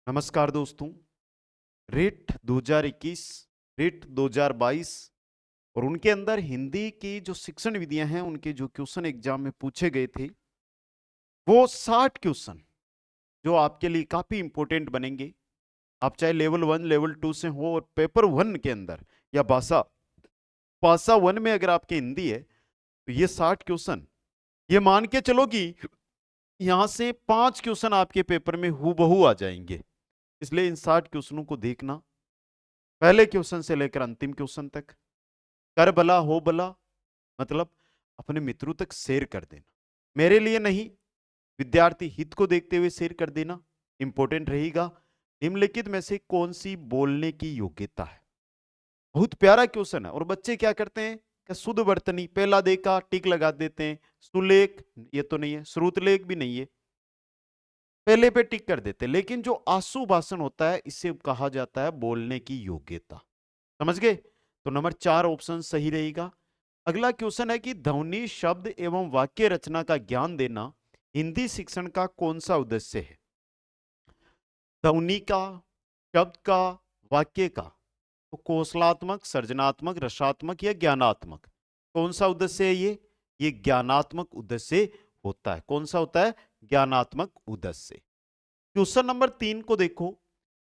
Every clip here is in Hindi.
नमस्कार दोस्तों। रेट 2021, रेट 2022 और उनके अंदर हिंदी की जो शिक्षण विधियां हैं उनके जो क्वेश्चन एग्जाम में पूछे गए थे वो 60 क्वेश्चन जो आपके लिए काफी इंपॉर्टेंट बनेंगे। आप चाहे लेवल 1 लेवल 2 से हो और पेपर 1 के अंदर या भाषा भाषा 1 में अगर आपकी हिंदी है तो ये 60 क्वेश्चन, ये मान के चलो कि यहां से 5 क्वेश्चन आपके पेपर में हूबहू आ जाएंगे। इसलिए इन 60 क्वेश्चनों को देखना, पहले क्वेश्चन से लेकर अंतिम क्वेश्चन तक। कर भला हो भला मतलब अपने मित्रों तक शेयर कर देना, मेरे लिए नहीं, विद्यार्थी हित को देखते हुए शेयर कर देना इंपॉर्टेंट रहेगा। निम्नलिखित में से कौन सी बोलने की योग्यता है? बहुत प्यारा क्वेश्चन है। और बच्चे क्या करते हैं कि शुद्ध वर्तनी पहला देखा टिक लगा देते हैं, सुलेख ये तो नहीं है, श्रुतलेख भी नहीं है, पहले पे टिक कर देते हैं। लेकिन जो आशु भाषण होता है इसे कहा जाता है बोलने की योग्यता। समझ गए? तो नंबर 4 ऑप्शन सही रहेगा। अगला क्वेश्चन है कि ध्वनि शब्द एवं वाक्य रचना का ज्ञान देना हिंदी शिक्षण का कौन सा उद्देश्य है? ध्वनि का, शब्द का, वाक्य का। तो कौशलात्मक, सृजनात्मक, रसात्मक या ज्ञानात्मक, कौन सा उद्देश्य है? ये ज्ञानात्मक उद्देश्य होता है। कौन सा होता है? ज्ञानात्मक उद्देश्य। क्वेश्चन नंबर 3 को देखो।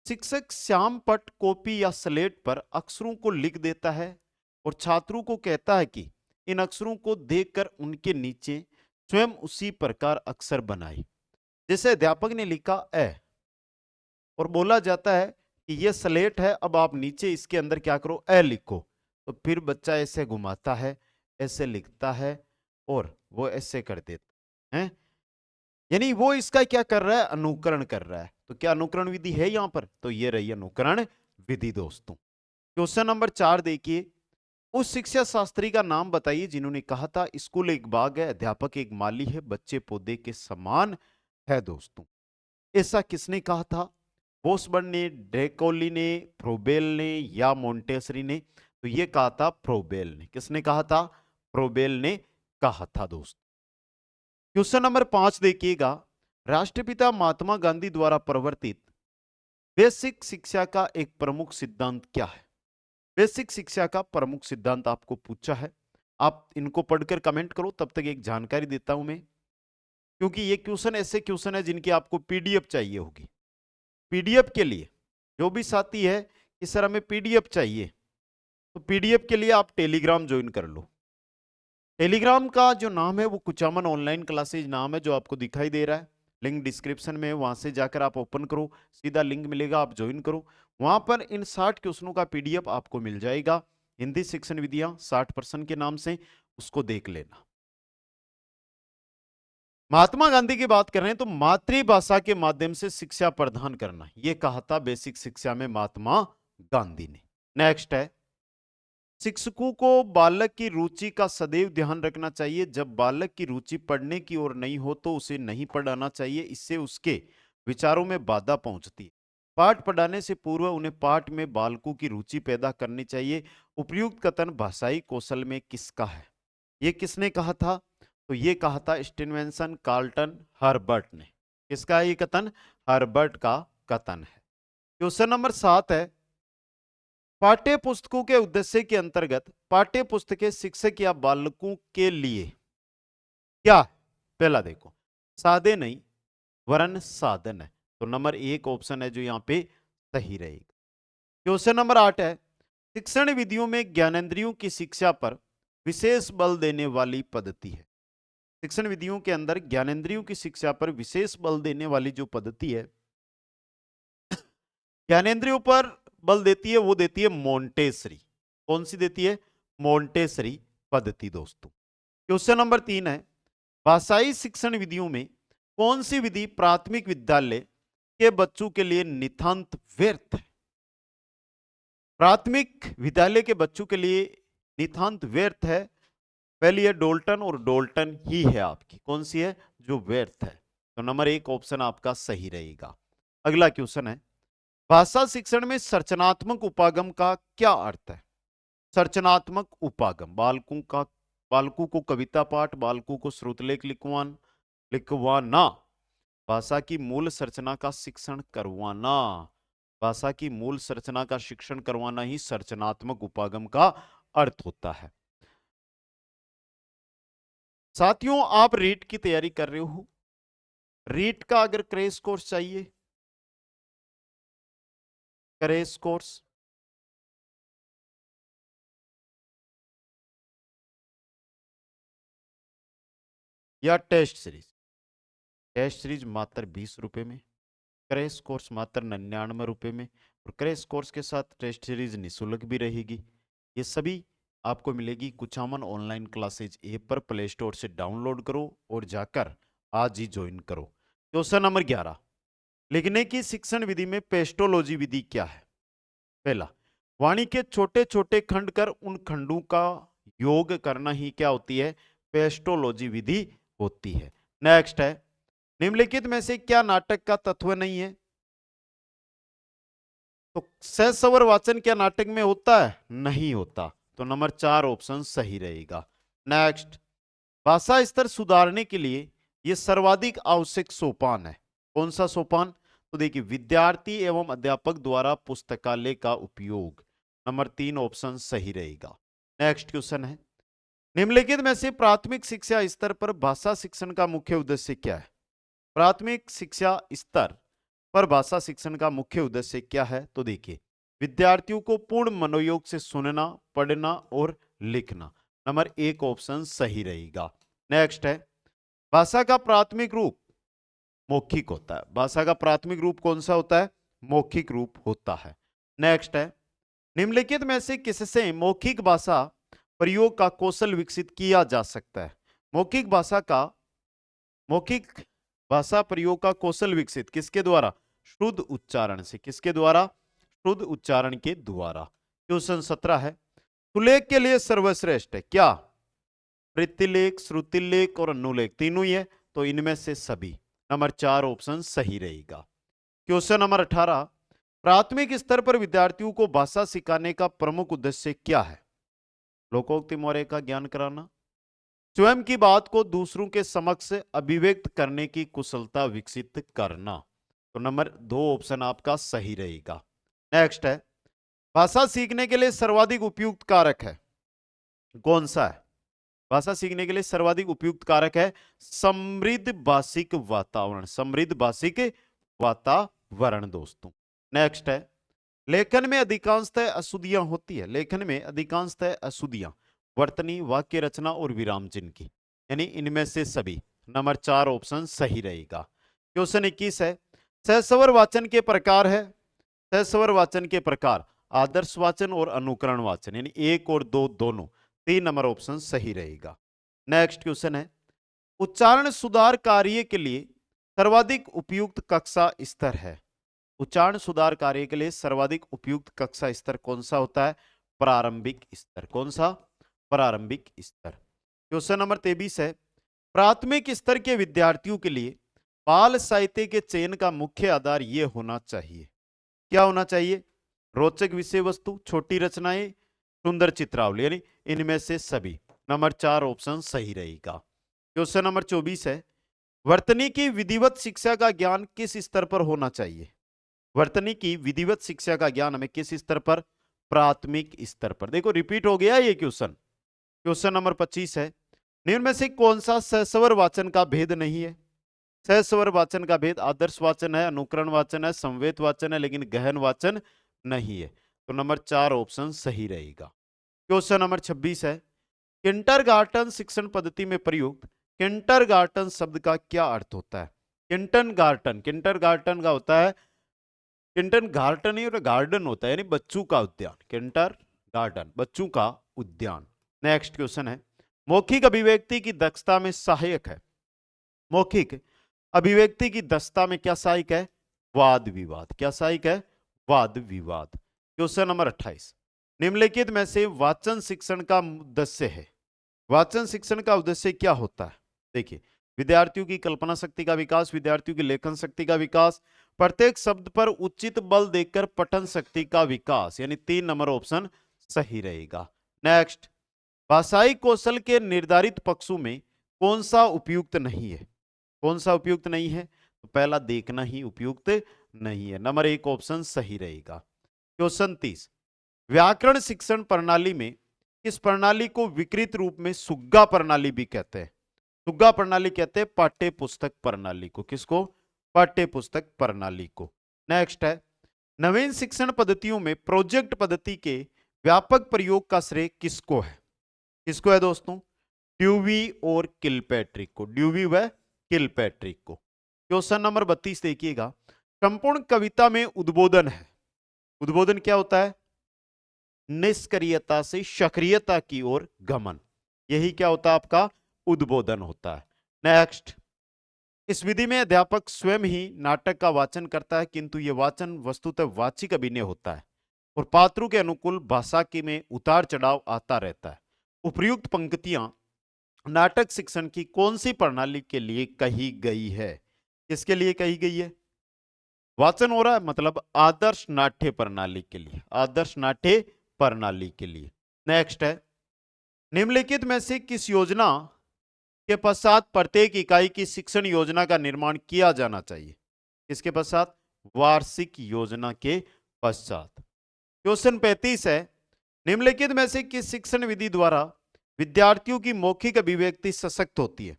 शिक्षक श्याम पट कॉपी या स्लेट पर अक्षरों को लिख देता है और छात्रों को कहता है कि इन अक्षरों को देखकर उनके नीचे स्वयं उसी प्रकार अक्षर बनाए। जैसे अध्यापक ने लिखा ए और बोला जाता है कि यह स्लेट है, अब आप नीचे इसके अंदर क्या करो, ए लिखो। तो फिर बच्चा ऐसे घुमाता है, ऐसे लिखता है और वो ऐसे कर देता है। यानी वो इसका क्या कर रहा है? अनुकरण कर रहा है। तो क्या अनुकरण विधि है यहां पर? तो ये रही अनुकरण विधि दोस्तों। क्वेश्चन नंबर 4 देखिए। उस शिक्षा शास्त्री का नाम बताइए जिन्होंने कहा था स्कूल एक बाग है, अध्यापक एक माली है, बच्चे पौधे के समान है दोस्तों। ऐसा किसने कहा था? बोसबर्न ने, ड्रेकोली ने, फ्रोबेल ने या मोंटेसरी ने? तो ये कहा था फ्रोबेल ने। किसने कहा था? फ्रोबेल ने कहा था दोस्त। क्वेश्चन नंबर 5 देखिएगा। राष्ट्रपिता महात्मा गांधी द्वारा प्रवर्तित बेसिक शिक्षा का एक प्रमुख सिद्धांत क्या है? बेसिक शिक्षा का प्रमुख सिद्धांत आपको पूछा है। आप इनको पढ़कर कमेंट करो, तब तक एक जानकारी देता हूं मैं, क्योंकि ये क्वेश्चन ऐसे क्वेश्चन है जिनकी आपको पीडीएफ चाहिए होगी। पीडीएफ के लिए जो भी साथी है कि सर हमें पीडीएफ चाहिए, तो पीडीएफ के लिए आप टेलीग्राम ज्वाइन कर लो। टेलीग्राम का जो नाम है वो कुचामन ऑनलाइन क्लासेज नाम है, जो आपको दिखाई दे रहा है। लिंक डिस्क्रिप्शन में, वहां से जाकर आप ओपन करो, सीधा लिंक मिलेगा, आप ज्वाइन करो। वहां पर इन 60 क्वेश्चनों का पीडीएफ आपको मिल जाएगा। हिंदी शिक्षण विधियां 60% के नाम से, उसको देख लेना। महात्मा गांधी की बात कर रहे हैं तो मातृभाषा के माध्यम से शिक्षा प्रदान करना, यह कहा था बेसिक शिक्षा में महात्मा गांधी ने। नेक्स्ट है, शिक्षकों को बालक की रुचि का सदैव ध्यान रखना चाहिए। जब बालक की रुचि पढ़ने की ओर नहीं हो तो उसे नहीं पढ़ाना चाहिए, इससे उसके विचारों में बाधा पहुंचती है। पाठ पढ़ाने से पूर्व उन्हें पाठ में बालकों की रुचि पैदा करनी चाहिए। उपयुक्त कथन भाषाई कौशल में किसका है? ये किसने कहा था? तो ये कहा था स्टीवेंसन, कार्लटन, हर्बर्ट ने। किसका है ये कथन? हर्बर्ट का कथन है। क्वेश्चन नंबर 7 है, पाठ्य पुस्तकों के उद्देश्य के अंतर्गत पाठ्य पुस्तकें शिक्षक या बालकों के लिए क्या है? पहला देखो, सादे नहीं वरन साधन है। तो नंबर 1 ऑप्शन है जो यहां पे सही रहेगा। क्वेश्चन नंबर 8 है, शिक्षण विधियों में ज्ञानेंद्रियों की शिक्षा पर विशेष बल देने वाली पद्धति है। शिक्षण विधियों के अंदर ज्ञानेंद्रियों की शिक्षा पर विशेष बल देने वाली जो पद्धति है, ज्ञानेंद्रियों पर बल देती है, वो देती है मोंटेसरी। कौन सी देती है? मोंटेसरी पद्धति दोस्तों। क्वेश्चन नंबर 3 है, भाषाई शिक्षण विधियों में कौन सी विधि प्राथमिक विद्यालय के बच्चों के लिए नितांत व्यर्थ है? प्राथमिक विद्यालय के बच्चों के लिए नितांत व्यर्थ है। पहली है डोल्टन, और डोल्टन ही है आपकी कौन सी है जो व्यर्थ है। तो नंबर 1 ऑप्शन आपका सही रहेगा। अगला क्वेश्चन है, भाषा शिक्षण में संरचनात्मक उपागम का क्या अर्थ है? संरचनात्मक उपागम, बालकों को कविता पाठ, बालकों को श्रुतलेख लिखवाना, भाषा की मूल संरचना का शिक्षण करवाना। भाषा की मूल संरचना का शिक्षण करवाना ही संरचनात्मक उपागम का अर्थ होता है। साथियों, आप रीट की तैयारी कर रहे हो, रीट का अगर क्रैश कोर्स चाहिए, क्रैश कोर्स या टेस्ट सीरीज, टेस्ट सीरीज मात्र 20 रुपए में, क्रैश कोर्स मात्र 99 रुपए में, और क्रैश कोर्स के साथ टेस्ट सीरीज निःशुल्क भी रहेगी। ये सभी आपको मिलेगी कुछामन ऑनलाइन क्लासेज ऐप पर, प्ले स्टोर से डाउनलोड करो और जाकर आज ही ज्वाइन करो। क्वेश्चन नंबर 11, लिखने की शिक्षण विधि में पेस्टोलॉजी विधि क्या है? पहला, वाणी के छोटे छोटे खंड कर उन खंडों का योग करना ही क्या होती है? पेस्टोलॉजी विधि होती है। नेक्स्ट है, निम्नलिखित में से क्या नाटक का तत्व नहीं है? तो सहस्वर वाचन क्या नाटक में होता है? नहीं होता। तो नंबर 4 ऑप्शन सही रहेगा। नेक्स्ट, भाषा स्तर सुधारने के लिए यह सर्वाधिक आवश्यक सोपान है। कौन सा सोपान? तो देखिए, विद्यार्थी एवं अध्यापक द्वारा पुस्तकालय का उपयोग। नंबर 3 ऑप्शन सही रहेगा। नेक्स्ट क्वेश्चन है, निम्नलिखित में से प्राथमिक शिक्षा स्तर पर भाषा शिक्षण का मुख्य उद्देश्य क्या है? प्राथमिक शिक्षा स्तर पर भाषा शिक्षण का मुख्य उद्देश्य क्या है? तो देखिए, विद्यार्थियों को पूर्ण मनोयोग से सुनना, पढ़ना और लिखना। नंबर 1 ऑप्शन सही रहेगा। नेक्स्ट है, भाषा का प्राथमिक रूप मौखिक होता है। भाषा का प्राथमिक रूप कौन सा होता है? मौखिक रूप होता है। नेक्स्ट है, निम्नलिखित में से किससे मौखिक भाषा प्रयोग का कौशल विकसित किया जा सकता है? मौखिक भाषा प्रयोग का कौशल विकसित किसके द्वारा? शुद्ध उच्चारण से। किसके द्वारा? शुद्ध उच्चारण के द्वारा। क्वेश्चन 17 है, सुलेख के लिए सर्वश्रेष्ठ है क्या? प्रतिलेख, श्रुतिलेख और अनुलेख तीनों ही है, तो इनमें से सभी। नंबर 4 ऑप्शन सही रहेगा। क्वेश्चन नंबर 18, प्राथमिक स्तर पर विद्यार्थियों को भाषा सिखाने का प्रमुख उद्देश्य क्या है? लोकोक्ति मौर्य का ज्ञान कराना, स्वयं की बात को दूसरों के समक्ष अभिव्यक्त करने की कुशलता विकसित करना। तो नंबर 2 ऑप्शन आपका सही रहेगा। नेक्स्ट है, भाषा सीखने के लिए सर्वाधिक उपयुक्त कारक है कौन सा है? भाषा सीखने के लिए सर्वाधिक उपयुक्त कारक है समृद्ध भाषिक वातावरण। समृद्ध भाषिक वातावरण दोस्तों। नेक्स्ट है, लेखन में अधिकांशतः अशुद्धियां होती है। लेखन में अधिकांशतः अशुद्धियां वर्तनी, वाक्य रचना और विराम चिन्ह की, यानी इनमें से सभी। नंबर 4 ऑप्शन सही रहेगा। क्वेश्चन 21 है, सहस्वर वाचन के प्रकार है। सहस्वर वाचन के प्रकार आदर्श वाचन और अनुकरण वाचन, यानी 1 और 2 दोनों। 3 नंबर ऑप्शन सही रहेगा। नेक्स्ट क्वेश्चन है, उच्चारण सुधार कार्य के लिए सर्वाधिक उपयुक्त कक्षा स्तर है। उच्चारण सुधार कार्य के लिए सर्वाधिक उपयुक्त कक्षा स्तर कौन सा होता है? प्रारंभिक स्तर। कौन सा? प्रारंभिक स्तर। क्वेश्चन नंबर 23 है, प्राथमिक स्तर के विद्यार्थियों के लिए बाल साहित्य के चयन का मुख्य आधार यह होना चाहिए। क्या होना चाहिए? रोचक विषय वस्तु, छोटी रचनाएं, सुंदर चित्रावली, यानी इनमें से सभी। नंबर 4 ऑप्शन सही रहेगा। क्वेश्चन नंबर 24 है, वर्तनी की विधिवत शिक्षा का ज्ञान किस स्तर पर होना चाहिए? वर्तनी की विधिवत शिक्षा का ज्ञान हमें किस स्तर पर? प्राथमिक स्तर पर। देखो रिपीट हो गया ये क्वेश्चन। क्वेश्चन नंबर 25 है, निम्न में से कौन सा सहस्वर वाचन का भेद नहीं है? सहस्वर वाचन का भेद आदर्श वाचन है, अनुकरण वाचन है, संवेद वाचन है, लेकिन गहन वाचन नहीं है। तो नंबर 4 ऑप्शन सही रहेगा। क्वेश्चन नंबर 26 है, किंडरगार्टन शिक्षण पद्धति में प्रयुक्त किंडरगार्टन शब्द का क्या अर्थ होता है? किंडरगार्टन, किंडरगार्टन का होता है, किंडरगार्टन ही गार्डन होता है, यानी बच्चों का उद्यान। किंडरगार्टन बच्चों का उद्यान। नेक्स्ट क्वेश्चन है, मौखिक अभिव्यक्ति की दक्षता में सहायक है। मौखिक अभिव्यक्ति की दक्षता में क्या सहायक है? वाद विवाद। क्या सहायक है? वाद विवाद। क्वेश्चन नंबर 28, निम्नलिखित में से वाचन शिक्षण का उद्देश्य है। वाचन शिक्षण का उद्देश्य क्या होता है? देखिए, विद्यार्थियों की कल्पना शक्ति का विकास, विद्यार्थियों की लेखन शक्ति का विकास, प्रत्येक शब्द पर उचित बल देकर पठन शक्ति का विकास, यानी 3 नंबर ऑप्शन सही रहेगा। नेक्स्ट, भाषाई कौशल के निर्धारित पक्षों में कौन सा उपयुक्त नहीं है? कौन सा उपयुक्त नहीं है? तो पहला देखना ही उपयुक्त नहीं है। नंबर 1 ऑप्शन सही रहेगा। क्वेश्चन 30, व्याकरण शिक्षण प्रणाली में किस प्रणाली को विकृत रूप में सुग्गा प्रणाली भी कहते हैं? सुग्गा प्रणाली कहते हैं पाठ्य पुस्तक प्रणाली को। किसको? पाठ्य पुस्तक प्रणाली को। नेक्स्ट है, नवीन शिक्षण पद्धतियों में प्रोजेक्ट पद्धति के व्यापक प्रयोग का श्रेय किसको है? किसको है दोस्तों? ड्यूवी और किलपैट्रिक को। ड्यूवी व किलपैट्रिक को। क्वेश्चन नंबर 32 देखिएगा, संपूर्ण कविता में उद्बोधन है। उद्बोधन क्या होता है? निष्क्रियता से सक्रियता की ओर गमन, यही क्या होता है? आपका उद्बोधन होता है। नेक्स्ट, इस विधि में अध्यापक स्वयं ही नाटक का वाचन करता है, किंतु यह वाचन वस्तुतः वाचिक अभिनय होता है और पात्रों के अनुकूल भाषा के में उतार चढ़ाव आता रहता है। उपर्युक्त पंक्तियां नाटक शिक्षण की कौन सी प्रणाली के लिए कही गई है? किसके लिए कही गई है? वाचन हो रहा है, मतलब आदर्श नाट्य प्रणाली के लिए। आदर्श नाट्य प्रणाली के लिए। नेक्स्ट है, निम्नलिखित में से किस योजना के पश्चात प्रत्येक इकाई की शिक्षण योजना का निर्माण किया जाना चाहिए? किसके पश्चात? वार्षिक योजना के पश्चात। क्वेश्चन 35 है, निम्नलिखित में से किस शिक्षण विधि द्वारा विद्यार्थियों की मौखिक अभिव्यक्ति सशक्त होती है?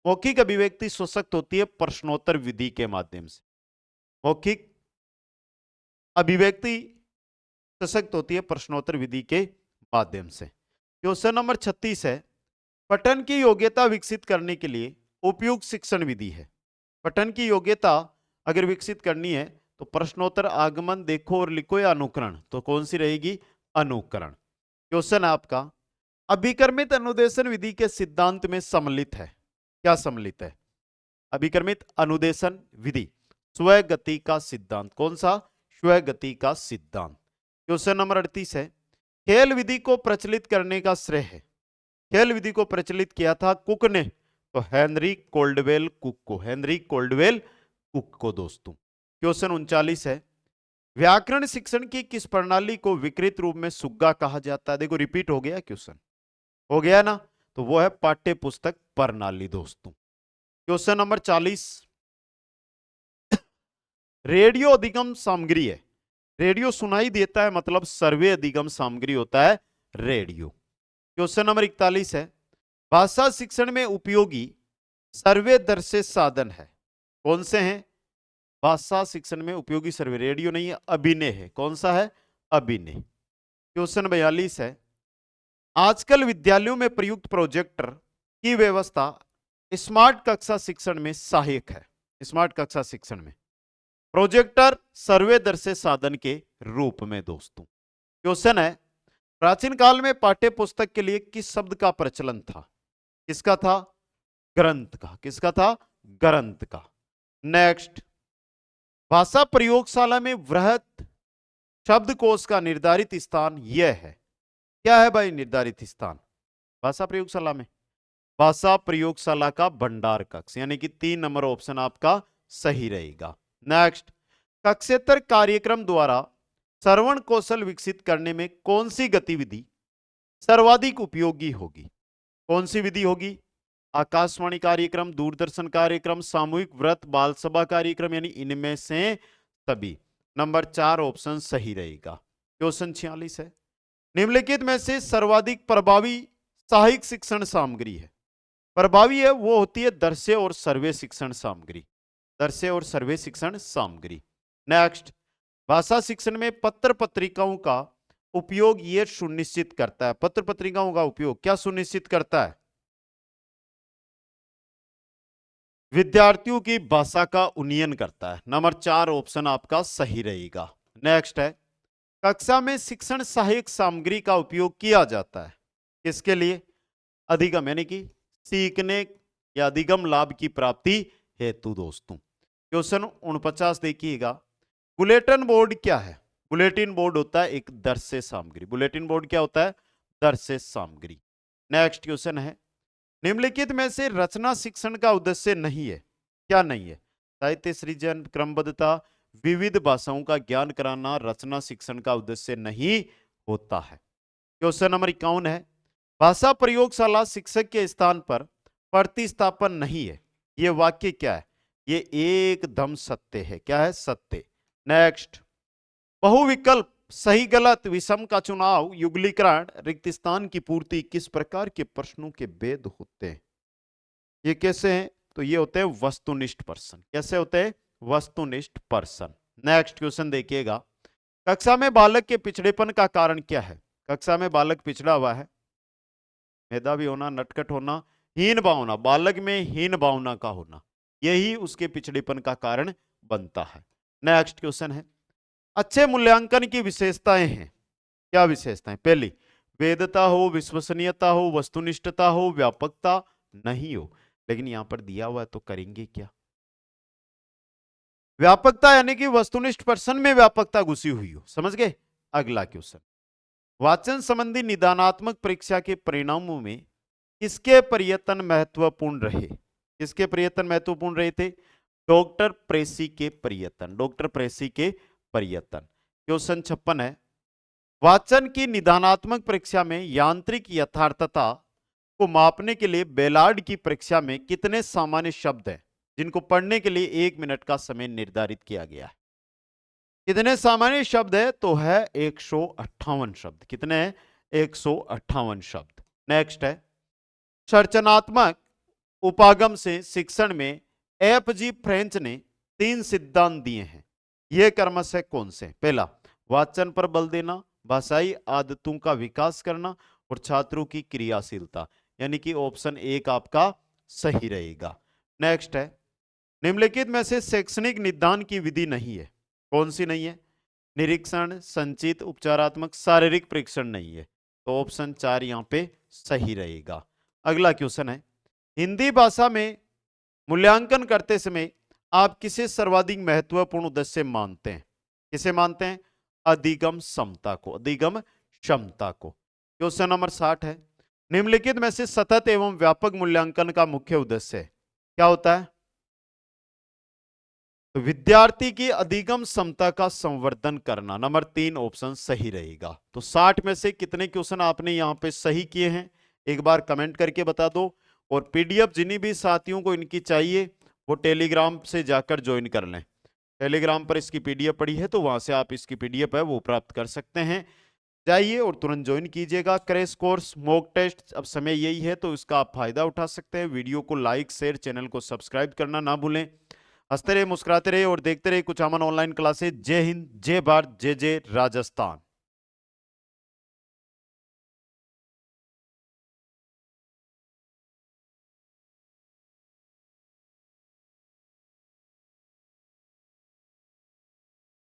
मौखिक अभिव्यक्ति सशक्त होती है प्रश्नोत्तर विधि के माध्यम से। मौखिक अभिव्यक्ति सशक्त होती है प्रश्नोत्तर विधि के माध्यम से। क्वेश्चन नंबर 36 है, पठन की योग्यता विकसित करने के लिए उपयुक्त शिक्षण विधि है। पठन की योग्यता अगर विकसित करनी है तो प्रश्नोत्तर, आगमन, देखो और लिखो या अनुकरण, तो कौन सी रहेगी? अनुकरण। क्वेश्चन आपका, अभिक्रमित अनुदेशन विधि के सिद्धांत में सम्मिलित है। क्या सम्मिलित है? अभिक्रमित अनुदेशन विधि, स्वगति का सिद्धांत। कौन सा? स्वगति का सिद्धांत। क्वेश्चन नंबर 38 है, खेल विधि को प्रचलित करने का श्रेय है। खेल विधि को प्रचलित किया था कुक ने, तो हेनरी कोल्डवेल कुक को। हेनरी कोल्डवेल कुक को दोस्तों। क्वेश्चन 39 है, व्याकरण शिक्षण की किस प्रणाली को विकृत रूप में सुग्गा कहा जाता है? देखो रिपीट हो गया क्वेश्चन, हो गया ना, तो वो है पाठ्य पुस्तक प्रणाली दोस्तों। क्वेश्चन नंबर 40, रेडियो अधिगम सामग्री है। रेडियो सुनाई देता है, मतलब सर्वे अधिगम सामग्री होता है रेडियो। क्वेश्चन नंबर 41 है, भाषा शिक्षण में उपयोगी सर्वे दर्शे साधन है। कौन से हैं? भाषा शिक्षण में उपयोगी सर्वे, रेडियो नहीं है, अभिनय है। कौन सा है? अभिनय। क्वेश्चन 42 है, आजकल विद्यालयों में प्रयुक्त प्रोजेक्टर की व्यवस्था स्मार्ट कक्षा शिक्षण में सहायक है। स्मार्ट कक्षा शिक्षण में प्रोजेक्टर सर्वे दर्शे साधन के रूप में दोस्तों। क्वेश्चन है, प्राचीन काल में पाठ्य पुस्तक के लिए किस शब्द का प्रचलन था? किसका था? ग्रंथ का। किसका था? ग्रंथ का। नेक्स्ट, भाषा प्रयोगशाला में वृहत शब्दकोश का निर्धारित स्थान यह है। क्या है भाई निर्धारित स्थान भाषा प्रयोगशाला में? भाषा प्रयोगशाला का भंडार कक्ष, यानी कि 3 नंबर ऑप्शन आपका सही रहेगा। नेक्स्ट, कक्षेतर कार्यक्रम द्वारा श्रवण कौशल विकसित करने में कौन सी गतिविधि सर्वाधिक उपयोगी होगी? कौन सी विधि होगी? आकाशवाणी कार्यक्रम, दूरदर्शन कार्यक्रम, सामूहिक व्रत, बाल सभा कार्यक्रम, यानी इनमें से सभी। नंबर 4 ऑप्शन सही रहेगा। क्वेश्चन 46 है, निम्नलिखित में से सर्वाधिक प्रभावी सहायक शिक्षण सामग्री है। प्रभावी है वो होती है दर्शे और सर्वे शिक्षण सामग्री। दर्शे और सर्वे शिक्षण सामग्री। नेक्स्ट, भाषा शिक्षण में पत्र पत्रिकाओं का उपयोग ये सुनिश्चित करता है। पत्र पत्रिकाओं का उपयोग क्या सुनिश्चित करता है? विद्यार्थियों की भाषा का उन्नयन करता है। नंबर 4 ऑप्शन आपका सही रहेगा। नेक्स्ट है, कक्षा में शिक्षण सहायक सामग्री का उपयोग किया जाता है किसके लिए? अधिगम, यानी कि सीखने या अधिगम लाभ की प्राप्ति हेतु दोस्तों। क्वेश्चन 49 देखिएगा, बुलेटिन बोर्ड क्या है? बुलेटिन बोर्ड होता है एक दर्शे सामग्री। बुलेटिन बोर्ड क्या होता है? दर्शे सामग्री। नेक्स्ट क्वेश्चन है, निम्नलिखित में से रचना शिक्षण का उद्देश्य नहीं है। क्या नहीं है? साहित्य सृजन, क्रमबद्धता, विविध भाषाओं का ज्ञान कराना रचना शिक्षण का उद्देश्य नहीं होता है। क्वेश्चन नंबर 51 है, भाषा प्रयोगशाला शिक्षक के स्थान पर प्रतिस्थापन नहीं है। यह वाक्य क्या है? ये एकदम सत्य है। क्या है? सत्य। नेक्स्ट, बहुविकल्प, सही गलत, विषम का चुनाव, युगलीकरण, रिक्त स्थान की पूर्ति किस प्रकार के प्रश्नों के भेद होते हैं? ये कैसे हैं? तो ये होते हैं वस्तुनिष्ठ प्रश्न। कैसे होते हैं? वस्तुनिष्ठ प्रश्न। नेक्स्ट क्वेश्चन देखिएगा, कक्षा में बालक के पिछड़ेपन का कारण क्या है? कक्षा में बालक पिछड़ा हुआ है, मेधावी होना, नटखट होना, हीन भावना, बालक में हीन भावना का होना, यही उसके पिछड़ेपन का कारण बनता है। नेक्स्ट क्वेश्चन है, अच्छे मूल्यांकन की विशेषताएं हैं। क्या विशेषताएं? पहली, वेदता हो, विश्वसनीयता हो, वस्तुनिष्ठता हो, व्यापकता नहीं हो। लेकिन यहां पर दिया हुआ है तो करेंगे क्या? व्यापकता यानी कि वस्तुनिष्ठ पर्सन में व्यापकता घुसी हुई हो। समझ गए? अगला क्वेश्चन, वाचन संबंधी निदानात्मक परीक्षा के परिणामों में किसके प्रयत्न महत्वपूर्ण रहे? किसके प्रयत्न महत्वपूर्ण रहे थे? डॉक्टर प्रेसी के प्रयत्न। डॉक्टर प्रेसी के प्रयत्न। क्वेश्चन 56 है, वाचन की निदानात्मक परीक्षा में यांत्रिक यथार्थता को मापने के लिए बेलार्ड की परीक्षा में कितने सामान्य शब्द हैं जिनको पढ़ने के लिए 1 मिनट का समय निर्धारित किया गया है? कितने सामान्य शब्द है? तो है 158 शब्द। कितने हैं? 158 शब्द। नेक्स्ट है, चर्चनात्मक उपागम से शिक्षण में एफ जी फ्रेंच ने 3 सिद्धांत दिए हैं। ये क्रमशः कौन से? पहला, वाचन पर बल देना, भाषाई आदतों का विकास करना और छात्रों की क्रियाशीलता, यानी कि ऑप्शन 1 आपका सही रहेगा। नेक्स्ट है, निम्नलिखित में से शैक्षणिक निदान की विधि नहीं है। कौन सी नहीं है? निरीक्षण, संचित, उपचारात्मक, शारीरिक परीक्षण नहीं है। तो ऑप्शन 4 यहां पे सही रहेगा। अगला क्वेश्चन है, हिंदी भाषा में मूल्यांकन करते समय आप किसे सर्वाधिक महत्वपूर्ण उद्देश्य मानते हैं? किसे मानते हैं? अधिगम क्षमता को। अधिगम क्षमता को। क्वेश्चन नंबर 60 है, निम्नलिखित में से सतत एवं व्यापक मूल्यांकन का मुख्य उद्देश्य है? क्या होता है? तो विद्यार्थी की अधिगम क्षमता का संवर्धन करना। नंबर 3 ऑप्शन सही रहेगा। तो 60 में से कितने क्वेश्चन आपने यहां पे सही किए हैं एक बार कमेंट करके बता दो। और पीडीएफ जिन्हीं भी साथियों को इनकी चाहिए वो टेलीग्राम से जाकर ज्वाइन कर लें। टेलीग्राम पर इसकी पीडीएफ पड़ी है तो वहां से आप इसकी पीडीएफ है वो प्राप्त कर सकते हैं। जाइए और तुरंत ज्वाइन कीजिएगा। क्रैश कोर्स मॉक टेस्ट अब समय यही है तो इसका आप फायदा उठा सकते हैं। वीडियो को लाइक शेयर, चैनल को सब्सक्राइब करना ना भूलें। हंसते रहे, मुस्कुराते रहे और देखते रहे कुछ अमन ऑनलाइन क्लासेस। जय हिंद, जय भारत, जय जय राजस्थान।